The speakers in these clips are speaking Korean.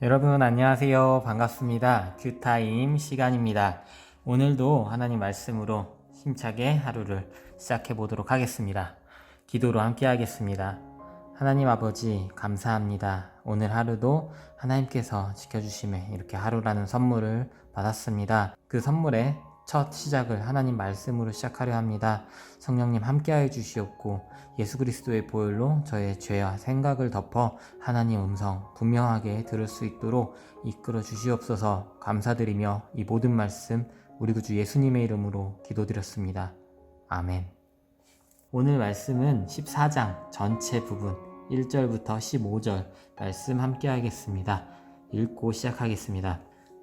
여러분 안녕하세요. 반갑습니다. 큐타임 시간입니다. 오늘도 하나님 말씀으로 힘차게 하루를 시작해 보도록 하겠습니다. 기도로 함께 하겠습니다. 하나님 아버지 감사합니다. 오늘 하루도 하나님께서 지켜주심에 이렇게 하루라는 선물을 받았습니다. 그 선물의 첫 시작을 하나님 말씀으로 시작하려 합니다. 성령님 함께하여 주시옵고 예수 그리스도의 보혈로 저의 죄와 생각을 덮어 하나님 음성 분명하게 들을 수 있도록 이끌어 주시옵소서. 감사드리며 이 모든 말씀 우리 구주 예수님의 이름으로 기도드렸습니다. 아멘. 오늘 말씀은 14장 전체 부분 1절부터 15절 말씀 함께 하겠습니다. 읽고 시작하겠습니다.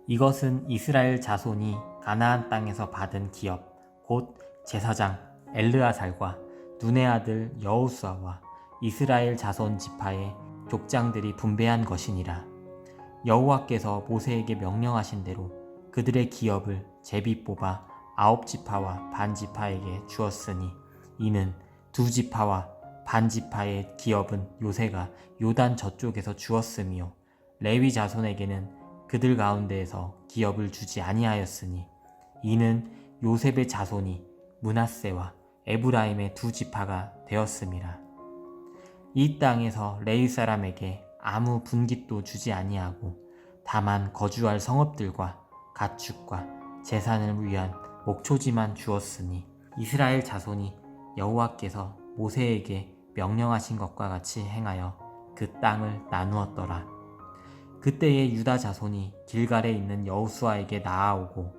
이것은 이스라엘 자손이 가나안 땅에서 받은 기업 곧 제사장 엘르아살과 눈의 아들 여호수아와 이스라엘 자손 지파의 족장들이 분배한 것이니라. 여호와께서 모세에게 명령하신 대로 그들의 기업을 제비 뽑아 9지파와 반 지파에게 주었으니 이는 2지파와 반 지파의 기업은 요새가 요단 저쪽에서 주었으며 레위 자손에게는 그들 가운데에서 기업을 주지 아니하였으니 이는 요셉의 자손이 므낫세와 에브라임의 2지파가 되었음이라. 이 땅에서 레위 사람에게 아무 분깃도 주지 아니하고 다만 거주할 성읍들과 가축과 재산을 위한 목초지만 주었으니 이스라엘 자손이 여호와께서 모세에게 명령하신 것과 같이 행하여 그 땅을 나누었더라. 그때에 유다 자손이 길갈에 있는 여호수아에게 나아오고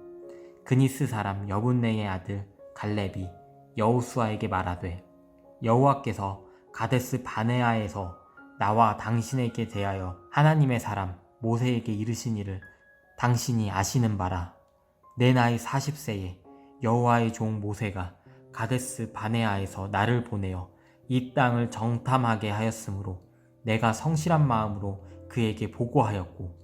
그니스 사람 여분네의 아들 갈렙이 여호수아에게 말하되 여호와께서 가데스 바네아에서 나와 당신에게 대하여 하나님의 사람 모세에게 이르시니를 당신이 아시는 바라. 내 나이 40세에 여호와의 종 모세가 가데스 바네아에서 나를 보내어 이 땅을 정탐하게 하였으므로 내가 성실한 마음으로 그에게 보고하였고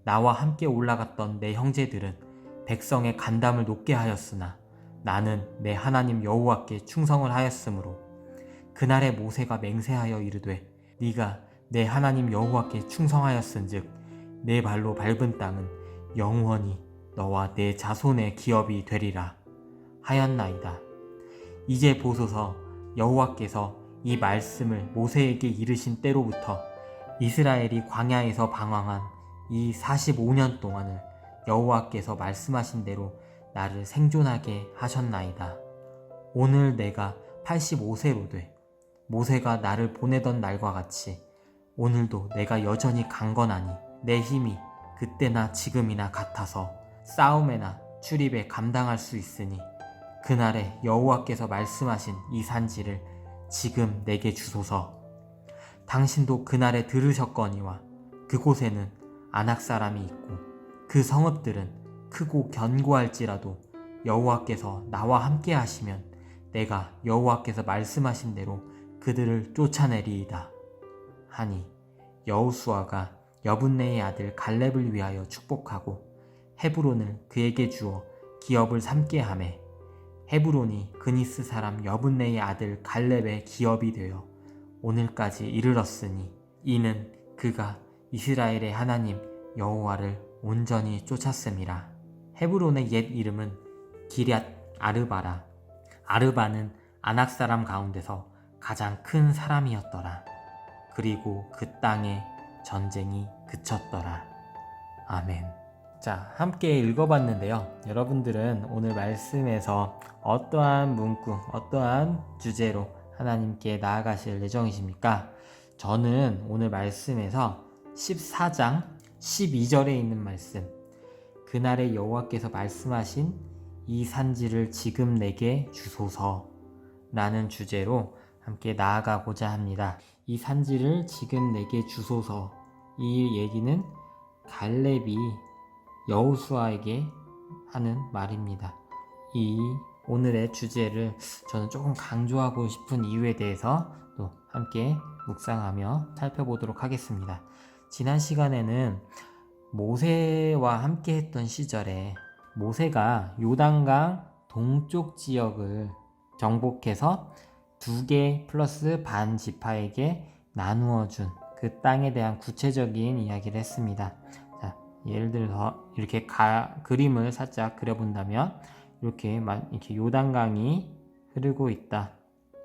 나와 함께 올라갔던 내 형제들은 백성의 간담을 높게 하였으나 나는 내 하나님 여호와께 충성을 하였으므로 그날에 모세가 맹세하여 이르되 네가 내 하나님 여호와께 충성하였은즉 내 발로 밟은 땅은 영원히 너와 내 자손의 기업이 되리라 하였나이다. 이제 보소서 여호와께서 이 말씀을 모세에게 이르신 때로부터 이스라엘이 광야에서 방황한 이 45년 동안을 여호와께서 말씀하신 대로 나를 생존하게 하셨나이다. 오늘 내가 85세로 돼 모세가 나를 보내던 날과 같이 오늘도 내가 여전히 강건하니 내 힘이 그때나 지금이나 같아서 싸움에나 출입에 감당할 수 있으니 그날에 여호와께서 말씀하신 이 산지를 지금 내게 주소서. 당신도 그날에 들으셨거니와 그곳에는 아낙 사람이 있고 그 성읍들은 크고 견고할지라도 여호와께서 나와 함께 하시면 내가 여호와께서 말씀하신 대로 그들을 쫓아내리이다 하니 여호수아가 여분네의 아들 갈렙을 위하여 축복하고 헤브론을 그에게 주어 기업을 삼게 하매 헤브론이 그니스 사람 여분네의 아들 갈렙의 기업이 되어 오늘까지 이르렀으니 이는 그가 이스라엘의 하나님 여호와를 온전히 쫓았음이라. 헤브론의 옛 이름은 기럇 아르바라. 아르바는 아낙 사람 가운데서 가장 큰 사람이었더라. 그리고 그 땅에 전쟁이 그쳤더라. 아멘. 자, 함께 읽어봤는데요. 여러분들은 오늘 말씀에서 어떠한 문구, 어떠한 주제로 하나님께 나아가실 예정이십니까? 저는 오늘 말씀에서 14장 12절에 있는 말씀, 그날에 여호와께서 말씀하신 이 산지를 지금 내게 주소서 라는 주제로 함께 나아가고자 합니다. 이 산지를 지금 내게 주소서, 이 얘기는 갈렙이 여호수아에게 하는 말입니다. 이 오늘의 주제를 저는 조금 강조하고 싶은 이유에 대해서 또 함께 묵상하며 살펴보도록 하겠습니다. 지난 시간에는 모세와 함께 했던 시절에 모세가 요단강 동쪽 지역을 정복해서 2개 플러스 반 지파에게 나누어 준 그 땅에 대한 구체적인 이야기를 했습니다. 예를 들어서 이렇게 그림을 살짝 그려본다면 이렇게 요단강이 흐르고 있다.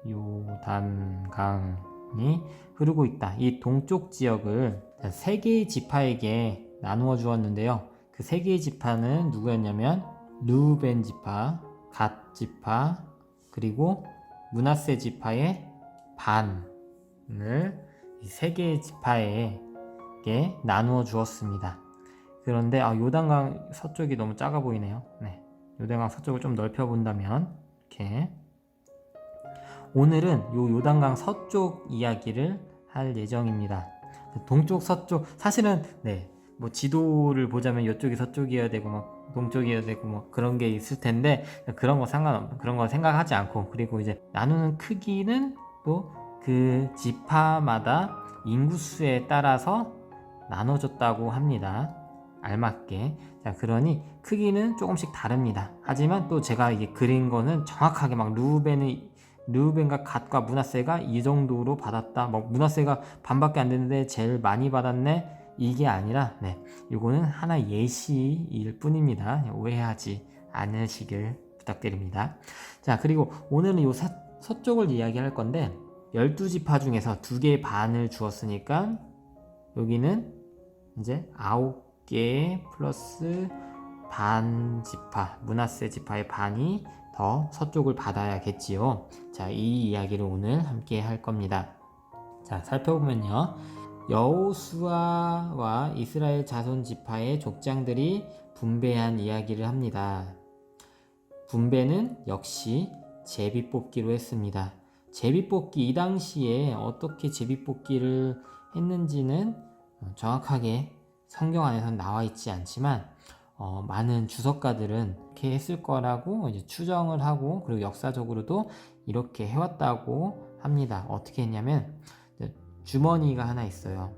요단강이 흐르고 있다. 이 동쪽 지역을 세 개의 지파에게 나누어 주었는데요. 그 세 개의 지파는 누구였냐면 르우벤 지파, 갓 지파, 그리고 므낫세 지파의 반을 이 세 개의 지파에게 나누어 주었습니다. 그런데 요단강 서쪽이 너무 작아 보이네요. 네, 요단강 서쪽을 좀 넓혀 본다면 이렇게 오늘은 요단강 서쪽 이야기를 할 예정입니다. 동쪽, 서쪽 사실은 뭐 지도를 보자면 이쪽이 서쪽이어야 되고 막 동쪽이어야 되고 뭐 그런 게 있을 텐데 그런 거 생각하지 않고, 그리고 이제 나누는 크기는 또 그 지파마다 인구수에 따라서 나눠졌다고 합니다. 알맞게. 자, 그러니 크기는 조금씩 다릅니다. 하지만 또 제가 이게 그린 거는 정확하게 막 르우벤과 갓과 므낫세가 이 정도로 받았다. 뭐 므낫세가 반밖에 안 되는데 제일 많이 받았네. 이게 아니라 이거는 하나 예시일 뿐입니다. 오해하지 않으시길 부탁드립니다. 자, 그리고 오늘은 요 서쪽을 이야기할 건데 12지파 중에서 2개의 반을 주었으니까 여기는 이제 9개 플러스 반 지파, 므낫세 지파의 반이 더 서쪽을 받아야겠지요. 자, 이 이야기를 오늘 함께 할 겁니다. 자, 살펴보면요. 여호수아와 이스라엘 자손 지파의 족장들이 분배한 이야기를 합니다. 분배는 역시 제비뽑기로 했습니다. 제비뽑기, 이 당시에 어떻게 제비뽑기를 했는지는 정확하게 성경 안에서는 나와 있지 않지만 많은 주석가들은 이렇게 했을 거라고 이제 추정을 하고, 그리고 역사적으로도 이렇게 해왔다고 합니다. 어떻게 했냐면 주머니가 하나 있어요.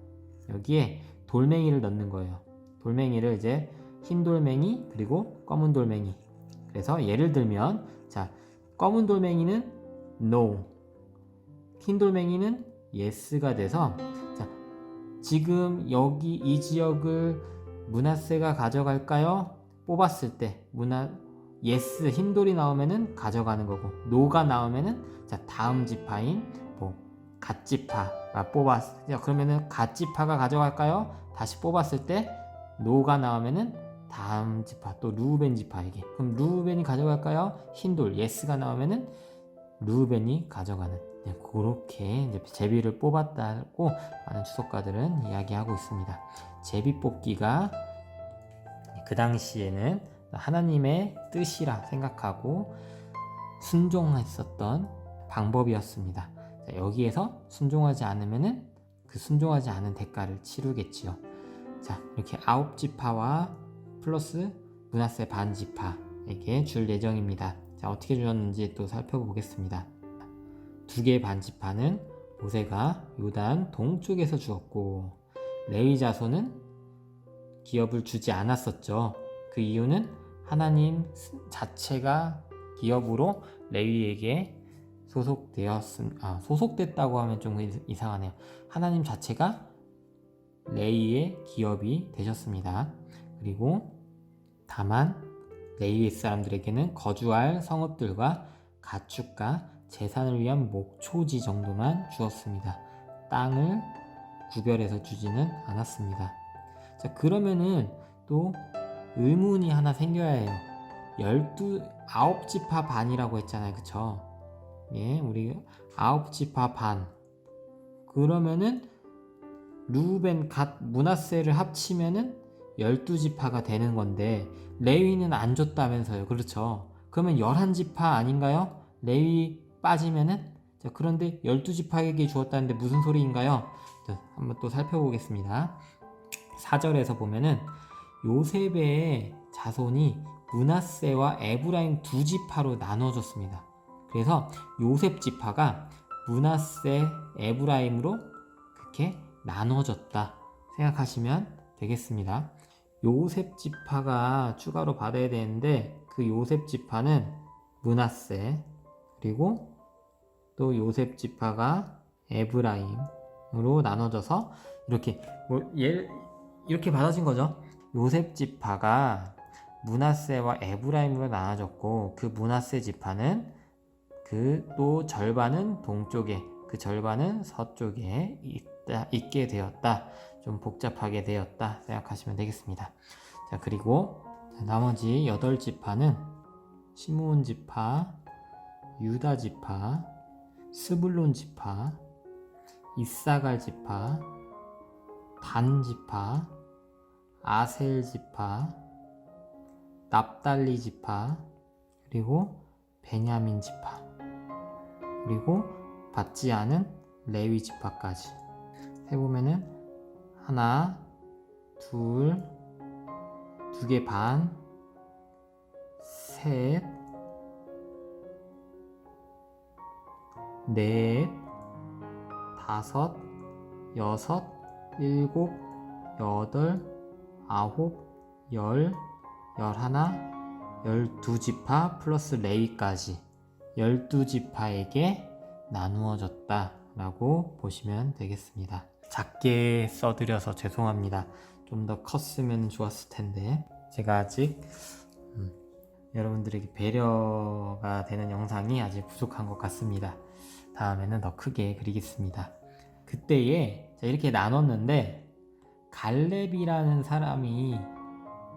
여기에 돌멩이를 넣는 거예요. 돌멩이를 이제 흰 돌멩이 그리고 검은 돌멩이. 그래서 예를 들면 자, 검은 돌멩이는 no, 흰 돌멩이는 yes가 돼서 자, 지금 여기 이 지역을 므낫세가 가져갈까요? 뽑았을 때 yes, 흰돌이 나오면은 가져가는 거고, no가 나오면은 자, 다음 지파인 갓지파가 뽑았어요. 그러면은 갓지파가 가져갈까요? 다시 뽑았을 때 no가 나오면은 다음 지파, 또 르우벤 지파에게. 그럼 르우벤이 가져갈까요? 흰돌 yes가 나오면은 르우벤이 가져가는, 그렇게 이제 제비를 뽑았다고 많은 주석가들은 이야기하고 있습니다. 제비 뽑기가 그 당시에는 하나님의 뜻이라 생각하고 순종했었던 방법이었습니다. 자, 여기에서 순종하지 않으면은 그 순종하지 않은 대가를 치르겠지요. 자, 이렇게 9지파와 플러스 므낫세 반지파에게 줄 예정입니다. 자, 어떻게 주었는지 또 살펴보겠습니다. 2개의 반지파는 모세가 요단 동쪽에서 주었고, 레위 자손은 기업을 주지 않았었죠. 그 이유는 하나님 자체가 기업으로 레위에게 소속됐다고 하면 좀 이상하네요. 하나님 자체가 레위의 기업이 되셨습니다. 그리고 다만 레위 사람들에게는 거주할 성읍들과 가축과 재산을 위한 목초지 정도만 주었습니다. 땅을 구별해서 주지는 않았습니다. 자, 그러면은 또 의문이 하나 생겨야 해요. 9지파 반이라고 했잖아요. 그쵸? 예, 우리 9지파 반. 그러면은 르우벤, 갓, 므낫세를 합치면은 12지파가 되는 건데 레위는 안 줬다면서요. 그렇죠? 그러면 11지파 아닌가요? 레위 빠지면은. 자, 그런데 12지파에게 주었다는데 무슨 소리인가요? 자, 한번 또 살펴보겠습니다. 4절에서 보면은 요셉의 자손이 므낫세와 에브라임 2지파로 나눠졌습니다. 그래서 요셉 지파가 므낫세, 에브라임으로 그렇게 나눠졌다 생각하시면 되겠습니다. 요셉 지파가 추가로 받아야 되는데 그 요셉 지파는 므낫세, 그리고 또 요셉 지파가 에브라임으로 나눠져서 이렇게 이렇게 받아진 거죠. 요셉 지파가 므낫세와 에브라임으로 나눠졌고, 그 므낫세 지파는 그 또 절반은 동쪽에, 그 절반은 서쪽에 있게 되었다. 좀 복잡하게 되었다 생각하시면 되겠습니다. 자, 그리고 나머지 8지파는 시므온 지파, 유다 지파, 스불론 지파, 이사갈 지파, 단 지파, 아셀 지파, 납달리 지파, 그리고 베냐민 지파, 그리고 받지 않은 레위 지파까지 해보면은 하나, 둘, 2개 반, 셋, 넷, 다섯, 여섯, 일곱, 여덟, 아홉, 열, 열하나, 12지파 플러스 레위까지 12지파에게 나누어졌다 라고 보시면 되겠습니다. 작게 써드려서 죄송합니다. 좀 더 컸으면 좋았을 텐데 제가 아직 여러분들에게 배려가 되는 영상이 아직 부족한 것 같습니다. 다음에는 더 크게 그리겠습니다. 그때에 이렇게 나눴는데 갈렙이라는 사람이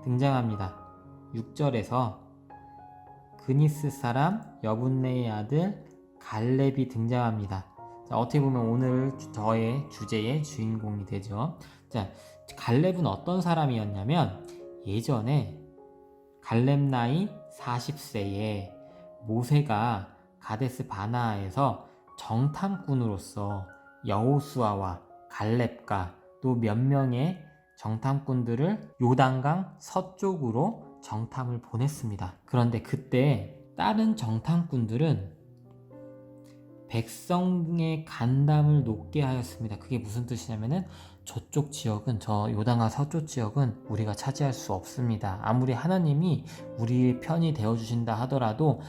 등장합니다. 6절에서 그니스 사람 여분네의 아들 갈렙이 등장합니다. 자, 어떻게 보면 오늘 저의 주제의 주인공이 되죠. 자, 갈렙은 어떤 사람이었냐면 예전에 갈렙 나이 40세에 모세가 가데스 바나아에서 정탐꾼으로서 여호수아와 갈렙과 또 몇 명의 정탐꾼들을 요단강 서쪽으로 정탐을 보냈습니다. 그런데 그때 다른 정탐꾼들은 백성의 간담을 높게 하였습니다. 그게 무슨 뜻이냐면은 저쪽 지역은, 저 요단강 서쪽 지역은 우리가 차지할 수 없습니다. 아무리 하나님이 우리의 편이 되어주신다 하더라도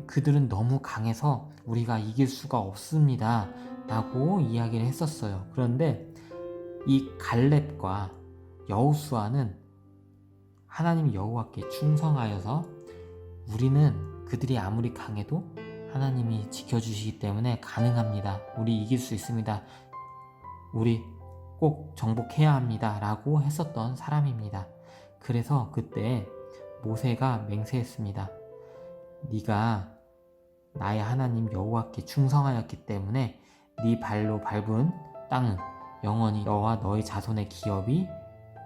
그들은 너무 강해서 우리가 이길 수가 없습니다 라고 이야기를 했었어요. 그런데 이 갈렙과 여호수아는 하나님 여호와께 충성하여서 우리는 그들이 아무리 강해도 하나님이 지켜주시기 때문에 가능합니다. 우리 이길 수 있습니다. 우리 꼭 정복해야 합니다 라고 했었던 사람입니다. 그래서 그때 모세가 맹세했습니다. 네가 나의 하나님 여호와께 충성하였기 때문에 네 발로 밟은 땅은 영원히 너와 너의 자손의 기업이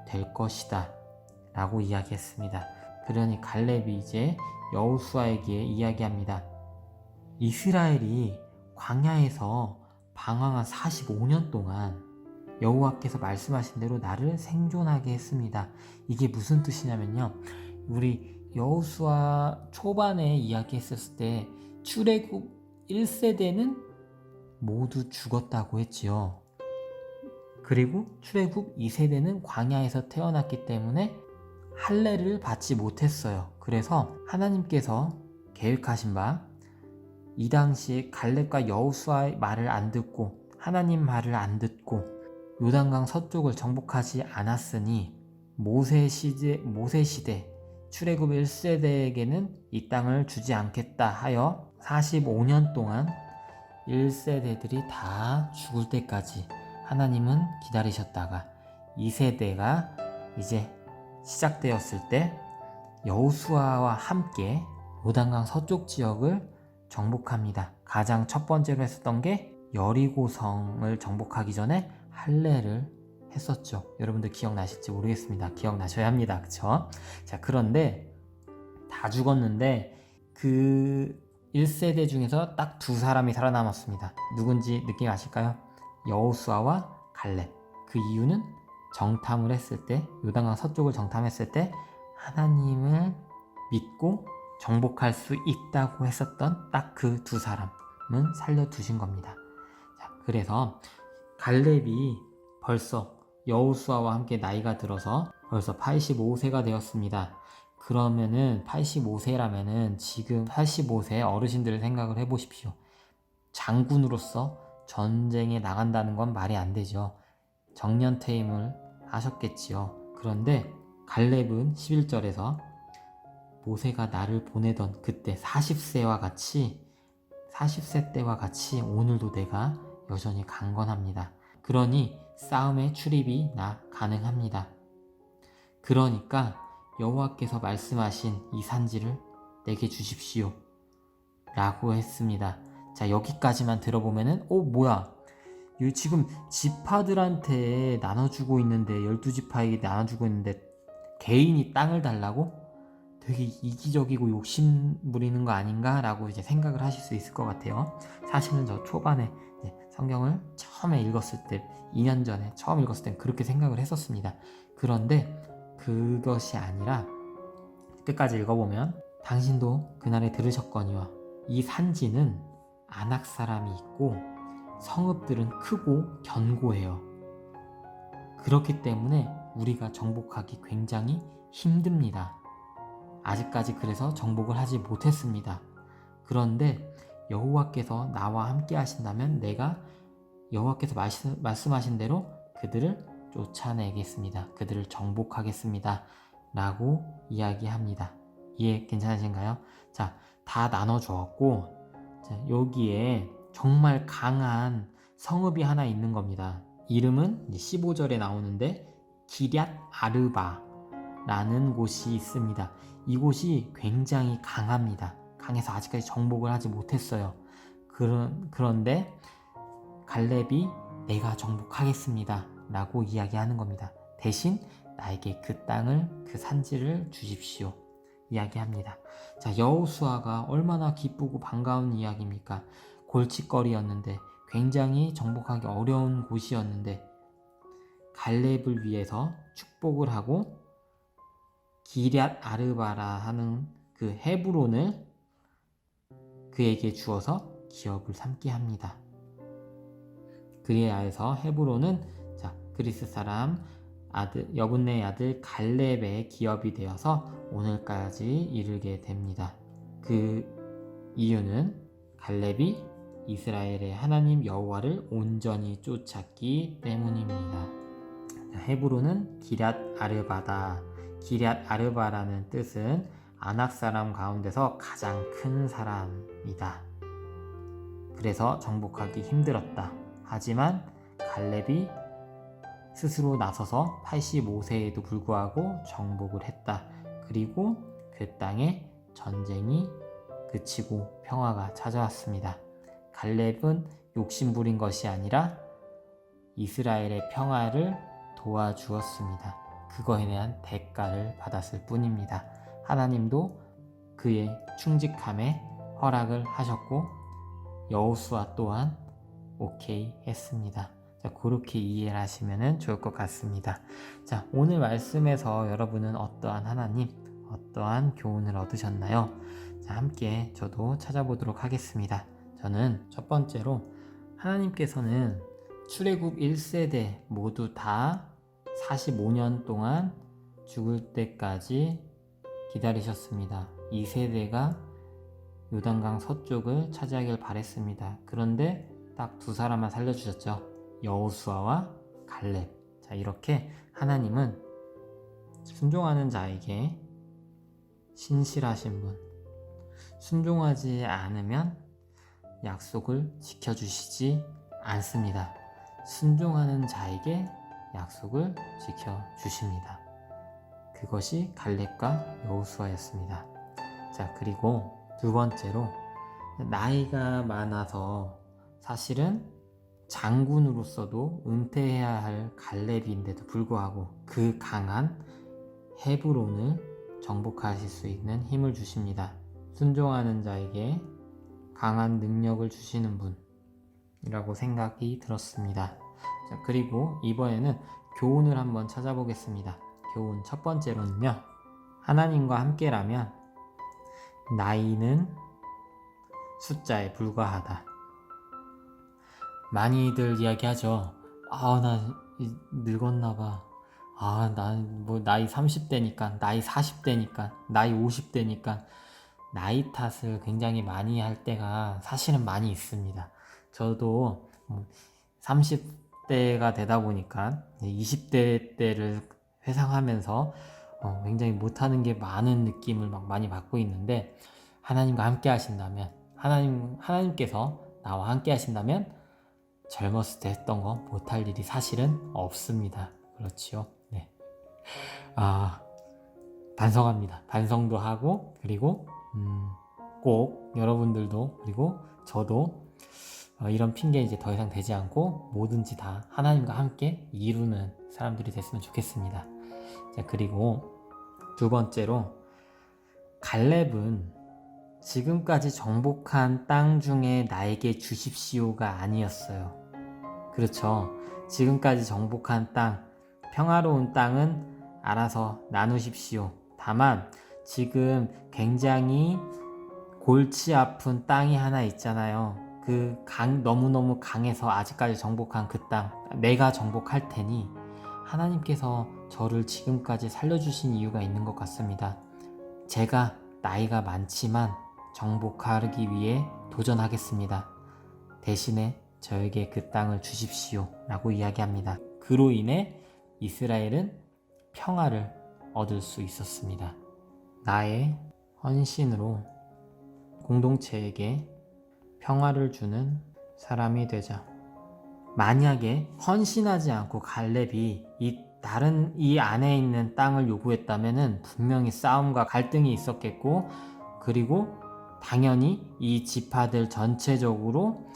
될 것이다 라고 이야기했습니다. 그러니 갈렙이 이제 여호수아에게 이야기합니다. 이스라엘이 광야에서 방황한 45년 동안 여호와께서 말씀하신 대로 나를 생존하게 했습니다. 이게 무슨 뜻이냐면요, 우리 여호수아 초반에 이야기했었을 때 출애굽 1세대는 모두 죽었다고 했지요. 그리고 출애굽 2세대는 광야에서 태어났기 때문에 할례를 받지 못했어요. 그래서 하나님께서 계획하신 바 이 당시에 갈렙과 여호수아의 말을 안 듣고 하나님 말을 안 듣고 요단강 서쪽을 정복하지 않았으니 모세 시대 출애굽 1세대에게는 이 땅을 주지 않겠다 하여 45년 동안 1세대들이 다 죽을 때까지 하나님은 기다리셨다가 2세대가 이제 시작되었을 때 여호수아와 함께 요단강 서쪽 지역을 정복합니다. 가장 첫 번째로 했었던 게 여리고성을 정복하기 전에 할례를 했었죠. 여러분들 기억나실지 모르겠습니다. 기억나셔야 합니다. 그쵸? 자, 그런데 다 죽었는데 그 1세대 중에서 딱 2사람이 살아남았습니다. 누군지 느낌 아실까요? 여호수아와 갈렙. 그 이유는 정탐을 했을 때, 요단강 서쪽을 정탐했을 때 하나님을 믿고 정복할 수 있다고 했었던 딱 그 2사람은 살려두신 겁니다. 자, 그래서 갈렙이 벌써 여호수아와 함께 나이가 들어서 벌써 85세가 되었습니다. 그러면은 85세라면은 지금 85세 어르신들을 생각을 해보십시오. 장군으로서 전쟁에 나간다는 건 말이 안 되죠. 정년퇴임을 하셨겠지요. 그런데 갈렙은 11절에서 모세가 나를 보내던 그때 40세 때와 같이 오늘도 내가 여전히 강건합니다. 그러니 싸움에 출입이 나 가능합니다. 그러니까 여호와께서 말씀하신 이 산지를 내게 주십시오 라고 했습니다. 자, 여기까지만 들어보면은 뭐야, 이 지금 지파들한테 나눠주고 있는데, 12지파에게 나눠주고 있는데 개인이 땅을 달라고? 되게 이기적이고 욕심 부리는 거 아닌가 라고 이제 생각을 하실 수 있을 것 같아요. 사실은 저 초반에 성경을 처음에 읽었을 때, 2년 전에 처음 읽었을 때 그렇게 생각을 했었습니다. 그런데 그것이 아니라 끝까지 읽어보면, 당신도 그날에 들으셨거니와 이 산지는 아낙 사람이 있고 성읍들은 크고 견고해요. 그렇기 때문에 우리가 정복하기 굉장히 힘듭니다. 아직까지 그래서 정복을 하지 못했습니다. 그런데 여호와께서 나와 함께 하신다면 내가 여호와께서 말씀하신 대로 그들을 쫓아내겠습니다. 그들을 정복하겠습니다 라고 이야기합니다. 이해 괜찮으신가요? 자, 다 나눠주었고, 자, 여기에 정말 강한 성읍이 하나 있는 겁니다. 이름은 15절에 나오는데 기럇 아르바 라는 곳이 있습니다. 이곳이 굉장히 강합니다. 강해서 아직까지 정복을 하지 못했어요. 그런데 갈렙이 내가 정복하겠습니다 라고 이야기하는 겁니다. 대신 나에게 그 땅을, 그 산지를 주십시오 이야기합니다. 자, 여호수아가 얼마나 기쁘고 반가운 이야기입니까? 골칫거리였는데, 굉장히 정복하기 어려운 곳이었는데 갈렙을 위해서 축복을 하고 기럇 아르바라 하는 그 헤브론을 그에게 주어서 기업을 삼게 합니다. 그에 하여서 헤브론은 그리스 사람 여분네의 아들 갈렙의 기업이 되어서 오늘까지 이르게 됩니다. 그 이유는 갈렙이 이스라엘의 하나님 여호와를 온전히 쫓았기 때문입니다. 헤브론은 기럇 아르바다. 기럇 아르바라는 뜻은 아낙 사람 가운데서 가장 큰 사람이다. 그래서 정복하기 힘들었다. 하지만 갈렙이 스스로 나서서 85세에도 불구하고 정복을 했다. 그리고 그 땅에 전쟁이 그치고 평화가 찾아왔습니다. 갈렙은 욕심부린 것이 아니라 이스라엘의 평화를 도와주었습니다. 그거에 대한 대가를 받았을 뿐입니다. 하나님도 그의 충직함에 허락을 하셨고 여호수아 또한 오케이 했습니다. 자, 그렇게 이해를 하시면 좋을 것 같습니다. 자, 오늘 말씀에서 여러분은 어떠한 하나님, 어떠한 교훈을 얻으셨나요? 자, 함께 저도 찾아보도록 하겠습니다. 저는 첫 번째로 하나님께서는 출애굽 1세대 모두 다 45년 동안 죽을 때까지 기다리셨습니다. 2세대가 요단강 서쪽을 차지하길 바랬습니다. 그런데 딱 두 사람만 살려주셨죠. 여호수아와 갈렙. 자, 이렇게 하나님은 순종하는 자에게 신실하신 분, 순종하지 않으면 약속을 지켜주시지 않습니다. 순종하는 자에게 약속을 지켜주십니다. 그것이 갈렙과 여호수아였습니다. 자, 그리고 두 번째로 나이가 많아서 사실은 장군으로서도 은퇴해야 할 갈렙인데도 불구하고 그 강한 헤브론을 정복하실 수 있는 힘을 주십니다. 순종하는 자에게 강한 능력을 주시는 분이라고 생각이 들었습니다. 자, 그리고 이번에는 교훈을 한번 찾아보겠습니다. 교훈 첫 번째로는요, 하나님과 함께라면 나이는 숫자에 불과하다. 많이들 이야기하죠. 나 늙었나봐. 난 뭐 나이 30대니까, 나이 40대니까, 나이 50대니까 나이 탓을 굉장히 많이 할 때가 사실은 많이 있습니다. 저도 30대가 되다 보니까 20대 때를 회상하면서 굉장히 못하는 게 많은 느낌을 막 많이 받고 있는데, 하나님과 함께 하신다면, 하나님께서 나와 함께 하신다면 젊었을 때 했던 거 못할 일이 사실은 없습니다. 그렇지요? 네. 반성합니다. 반성도 하고, 그리고 꼭 여러분들도, 그리고 저도 이런 핑계 이제 더 이상 되지 않고 뭐든지 다 하나님과 함께 이루는 사람들이 됐으면 좋겠습니다. 자, 그리고 두 번째로, 갈렙은 지금까지 정복한 땅 중에 나에게 주십시오가 아니었어요. 그렇죠. 지금까지 정복한 땅, 평화로운 땅은 알아서 나누십시오. 다만 지금 굉장히 골치 아픈 땅이 하나 있잖아요. 너무너무 강해서 아직까지 정복한 그 땅, 내가 정복할 테니 하나님께서 저를 지금까지 살려주신 이유가 있는 것 같습니다. 제가 나이가 많지만 정복하기 위해 도전하겠습니다. 대신에 저에게 그 땅을 주십시오 라고 이야기합니다. 그로 인해 이스라엘은 평화를 얻을 수 있었습니다. 나의 헌신으로 공동체에게 평화를 주는 사람이 되자. 만약에 헌신하지 않고 갈렙이 이 안에 있는 땅을 요구했다면 분명히 싸움과 갈등이 있었겠고, 그리고 당연히 이 지파들 전체적으로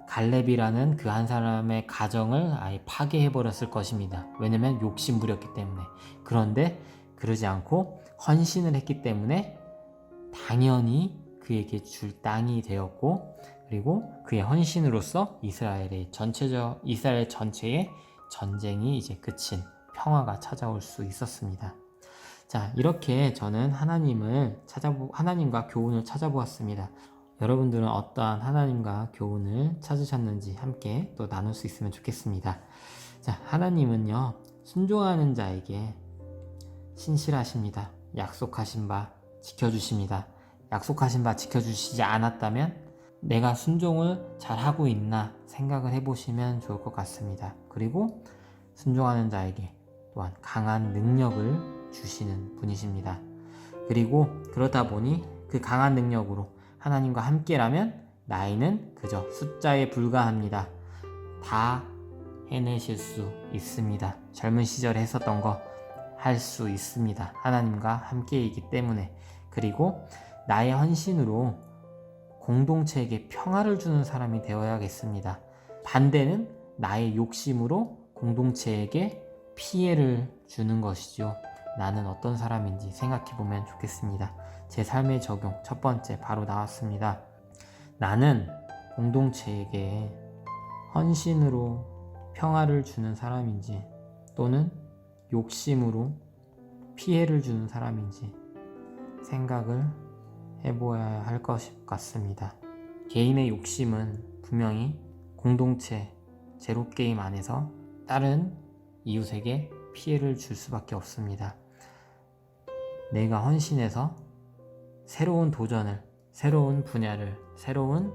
갈렙이라는 그 한 사람의 가정을 아예 파괴해버렸을 것입니다. 왜냐면 욕심 부렸기 때문에. 그런데 그러지 않고 헌신을 했기 때문에 당연히 그에게 줄 땅이 되었고, 그리고 그의 헌신으로서 이스라엘 전체의 전쟁이 이제 그친 평화가 찾아올 수 있었습니다. 자, 이렇게 저는 하나님과 교훈을 찾아보았습니다. 여러분들은 어떠한 하나님과 교훈을 찾으셨는지 함께 또 나눌 수 있으면 좋겠습니다. 자, 하나님은요, 순종하는 자에게 신실하십니다. 약속하신 바 지켜주십니다. 약속하신 바 지켜주시지 않았다면 내가 순종을 잘하고 있나 생각을 해보시면 좋을 것 같습니다. 그리고 순종하는 자에게 또한 강한 능력을 주시는 분이십니다. 그리고 그러다 보니 그 강한 능력으로 하나님과 함께라면 나이는 그저 숫자에 불과합니다. 다 해내실 수 있습니다. 젊은 시절에 했었던 거 할 수 있습니다. 하나님과 함께이기 때문에. 그리고 나의 헌신으로 공동체에게 평화를 주는 사람이 되어야겠습니다. 반대는 나의 욕심으로 공동체에게 피해를 주는 것이죠. 나는 어떤 사람인지 생각해 보면 좋겠습니다. 제 삶의 적용 첫 번째 바로 나왔습니다. 나는 공동체에게 헌신으로 평화를 주는 사람인지, 또는 욕심으로 피해를 주는 사람인지 생각을 해보아야 할 것 같습니다. 개인의 욕심은 분명히 공동체 제로게임 안에서 다른 이웃에게 피해를 줄 수밖에 없습니다. 내가 헌신해서 새로운 도전을, 새로운 분야를, 새로운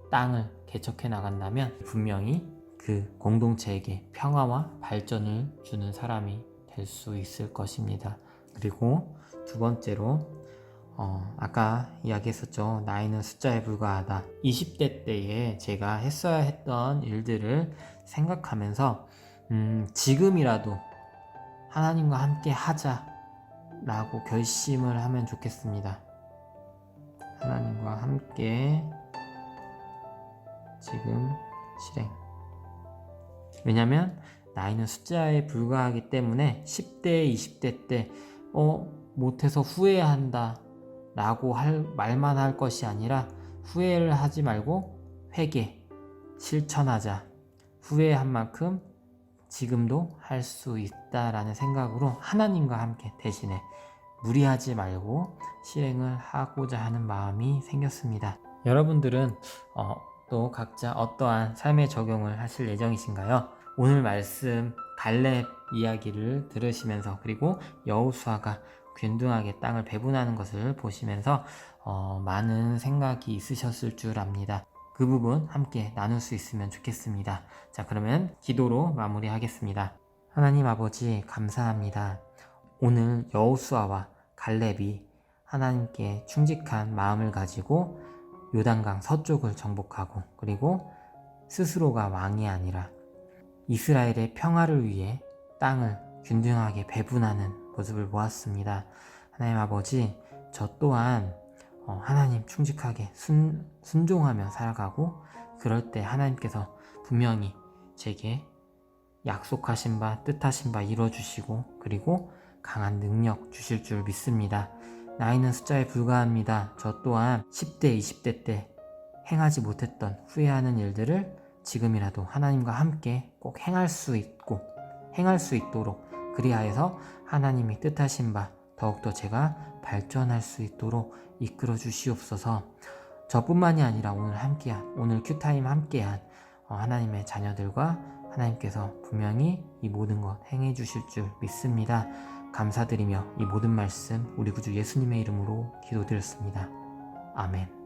땅을 개척해 나간다면 분명히 그 공동체에게 평화와 발전을 주는 사람이 될 수 있을 것입니다. 그리고 두 번째로 아까 이야기했었죠. 나이는 숫자에 불과하다. 20대 때에 제가 했어야 했던 일들을 생각하면서 지금이라도 하나님과 함께 하자라고 결심을 하면 좋겠습니다. 하나님과 함께 지금 실행. 왜냐면 나이는 숫자에 불과하기 때문에 10대, 20대 때 못해서 후회한다 라고 말만 할 것이 아니라, 후회를 하지 말고 회개, 실천하자. 후회한 만큼 지금도 할 수 있다라는 생각으로 하나님과 함께 대신에 무리하지 말고 실행을 하고자 하는 마음이 생겼습니다. 여러분들은 또 각자 어떠한 삶의 적용을 하실 예정이신가요? 오늘 말씀 갈렙 이야기를 들으시면서, 그리고 여호수아가 균등하게 땅을 배분하는 것을 보시면서 많은 생각이 있으셨을 줄 압니다. 그 부분 함께 나눌 수 있으면 좋겠습니다. 자, 그러면 기도로 마무리하겠습니다. 하나님 아버지, 감사합니다. 오늘 여호수아와 갈렙이 하나님께 충직한 마음을 가지고 요단강 서쪽을 정복하고 그리고 스스로가 왕이 아니라 이스라엘의 평화를 위해 땅을 균등하게 배분하는 모습을 보았습니다. 하나님 아버지, 저 또한 하나님 충직하게 순종하며 살아가고 그럴 때 하나님께서 분명히 제게 약속하신 바 뜻하신 바 이루어주시고 그리고 강한 능력 주실 줄 믿습니다. 나이는 숫자에 불과합니다. 저 또한 10대, 20대 때 행하지 못했던 후회하는 일들을 지금이라도 하나님과 함께 꼭 행할 수 있도록 그리하여서 하나님이 뜻하신 바 더욱더 제가 발전할 수 있도록 이끌어 주시옵소서. 저뿐만이 아니라 오늘 큐타임 함께한 하나님의 자녀들과 하나님께서 분명히 이 모든 것 행해 주실 줄 믿습니다. 감사드리며 이 모든 말씀 우리 구주 예수님의 이름으로 기도드렸습니다. 아멘.